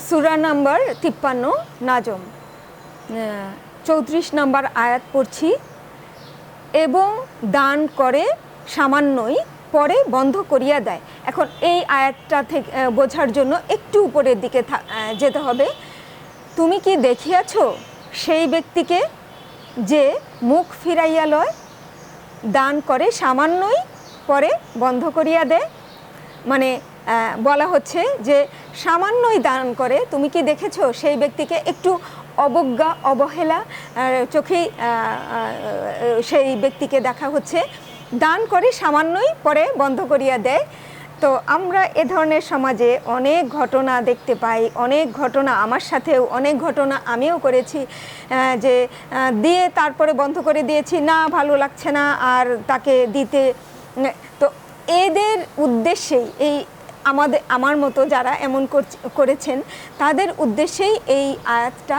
সূরা number 53 নাজম 34 নম্বর আয়াত পড়ছি। এবং দান করে সামান্যই পরে বন্ধ করিয়া দেয়। এখন এই আয়াতটা থেকে বোঝার জন্য একটু উপরের দিকে যেতে হবে। তুমি কি দেখিয়াছ সেই ব্যক্তিকে যে মুখ ফিরাইয়া লয়, দান করে সামান্যই পরে বন্ধ করিয়া দেয়। মানে বলা হচ্ছে যে সামান্যই দান করে, তুমি কি দেখেছো সেই ব্যক্তিকে? একটু অবজ্ঞা অবহেলা চোখেই সেই ব্যক্তিকে দেখা হচ্ছে, দান করে সামান্যই পরে বন্ধ করিয়া দেয়। তো আমরা এ ধরনের সমাজে অনেক ঘটনা দেখতে পাই, অনেক ঘটনা আমার সাথেও, অনেক ঘটনা আমিও করেছি, যে দিয়ে তারপরে বন্ধ করে দিয়েছি, না ভালো লাগছে না আর তাকে দিতে। তো এদের উদ্দেশ্যেই এই আমার মতো যারা এমন করেছেন তাদের উদ্দেশ্যেই এই আয়াতটা,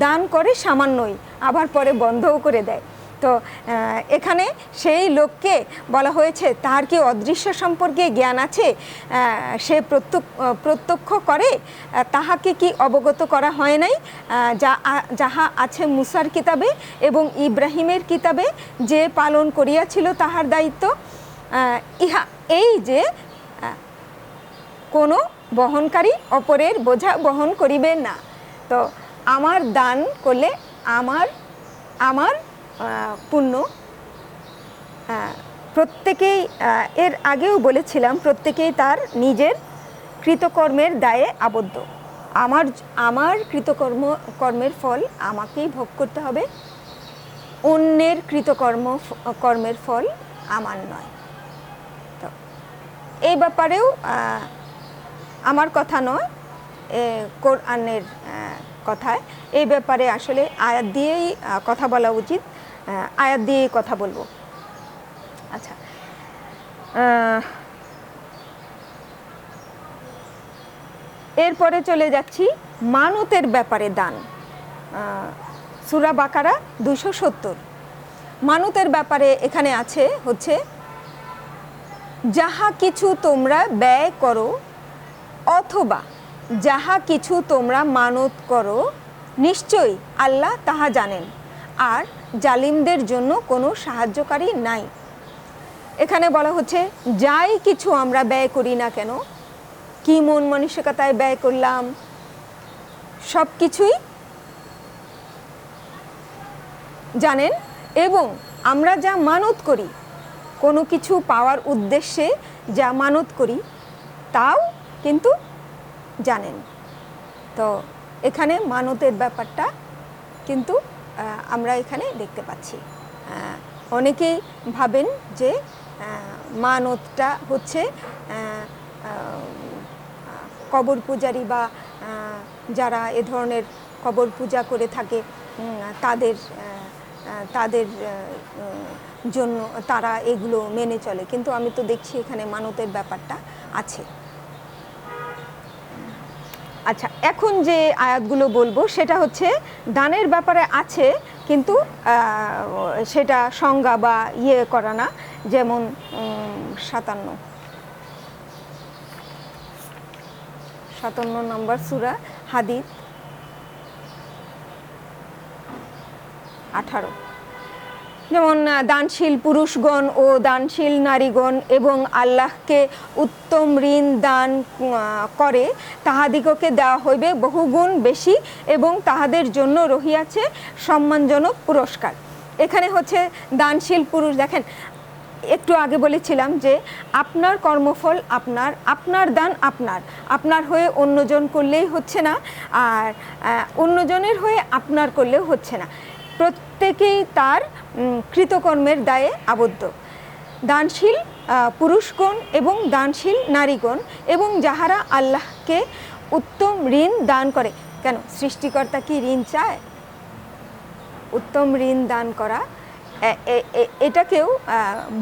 দান করে সামান্যই আবার পরে বন্ধও করে দেয়। তো এখানে সেই লোককে বলা হয়েছে তার কি অদৃশ্য সম্পর্কে জ্ঞান আছে, সে প্রত্যক্ষ করে, তাহাকে কি অবগত করা হয় নাই যাহা আছে মুসার কিতাবে এবং ইব্রাহিমের কিতাবে, যে পালন করিয়াছিল তাহার দায়িত্ব। ইহা এই যে কোনো বহনকারী অপরের বোঝা বহন করিবে না। তো আমার দান করলে আমার পুণ্য, প্রত্যেকেই, এর আগেও বলেছিলাম, প্রত্যেকেই তার নিজের কৃতকর্মের দায়ে আবদ্ধ। আমার কর্মের ফল আমাকেই ভোগ করতে হবে, অন্যের কর্মের ফল আমার নয়। তো এই ব্যাপারেও আমার কথা নয়, কোরআনের কথায় এই ব্যাপারে আসলে আয়াত দিয়েই কথা বলা উচিত, আয়াত দিয়েই কথা বলবো। আচ্ছা, এরপরে চলে যাচ্ছি মানতের ব্যাপারে দান, সূরা বাকারা 270। মানতের ব্যাপারে এখানে আছে হচ্ছে, যাহা কিছু তোমরা ব্যয় করো অথবা যাহা কিছু তোমরা মানত করো, নিশ্চয়ই আল্লাহ তাহা জানেন, আর জালিমদের জন্য কোনো সাহায্যকারী নাই। এখানে বলা হচ্ছে যাই কিছু আমরা ব্যয় করি না কেন, কি মন মানসিকতায় ব্যয় করলাম, সব কিছুই জানেন। এবং আমরা যা মানত করি, কোনো কিছু পাওয়ার উদ্দেশ্যে যা মানত করি, তাও কিন্তু জানেন। তো এখানে মানতের ব্যাপারটা কিন্তু আমরা এখানে দেখতে পাচ্ছি। অনেকেই ভাবেন যে মানতটা হচ্ছে কবর পূজারী বা যারা এ ধরনের কবর পূজা করে থাকে তাদের জন্য তারা এগুলো মেনে চলে, কিন্তু আমি তো দেখছি এখানে মানতের ব্যাপারটা আছে। আচ্ছা, এখন যে আয়াতগুলো বলবো সেটা হচ্ছে দানের ব্যাপারে আছে, কিন্তু সেটা সংজ্ঞা বা করা না। যেমন 57 নম্বর সূরা হাদীদ 18, যেমন দানশীল পুরুষগণ ও দানশীল নারীগণ এবং আল্লাহকে উত্তম ঋণ দান করে, তাহাদিগকে দেওয়া হইবে বহুগুণ বেশি এবং তাহাদের জন্য রহিয়াছে সম্মানজনক পুরস্কার। এখানে হচ্ছে দানশীল পুরুষ। দেখেন, একটু আগে বলেছিলাম যে আপনার কর্মফল আপনার দান আপনার হয়ে অন্যজন করলেই হচ্ছে না, আর অন্যজনের হয়ে আপনার করলেও হচ্ছে না। প্রত্যেকেই তার কৃতকর্মের দায়ে আবদ্ধ। দানশীল পুরুষগণ এবং দানশীল নারীগণ এবং যাহারা আল্লাহকে উত্তম ঋণ দান করে। কেন সৃষ্টিকর্তা কি ঋণ চায়? উত্তম ঋণ দান করা, এটাকেও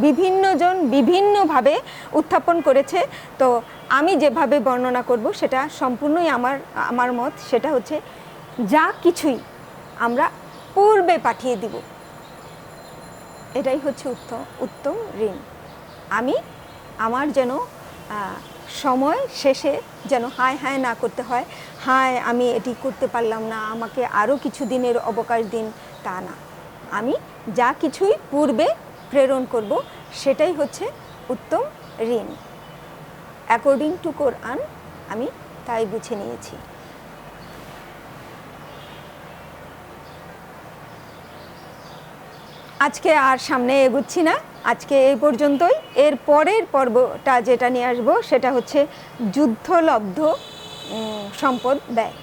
বিভিন্নজন বিভিন্নভাবে উত্থাপন করেছে। তো আমি যেভাবে বর্ণনা করব সেটা সম্পূর্ণই আমার মত। সেটা হচ্ছে যা কিছুই আমরা পূর্বে পাঠিয়ে দিব, এটাই হচ্ছে উত্তম ঋণ। আমার যেন সময় শেষে যেন হায় হায় না করতে হয়, হায় আমি এটি করতে পারলাম না, আমাকে আরও কিছু দিনের অবকাশ দিন, তা না। আমি যা কিছুই পূর্বে প্রেরণ করব সেটাই হচ্ছে উত্তম ঋণ। অ্যাকর্ডিং টু কোরআন আমি তাই বুঝে নিয়েছি। আজকে আর সামনে এগুচ্ছি না, আজকে এই পর্যন্তই। এর পরের পর্বটা যেটা নিয়ে আসবো সেটা হচ্ছে যুদ্ধলব্ধ সম্পদ ব্যয়।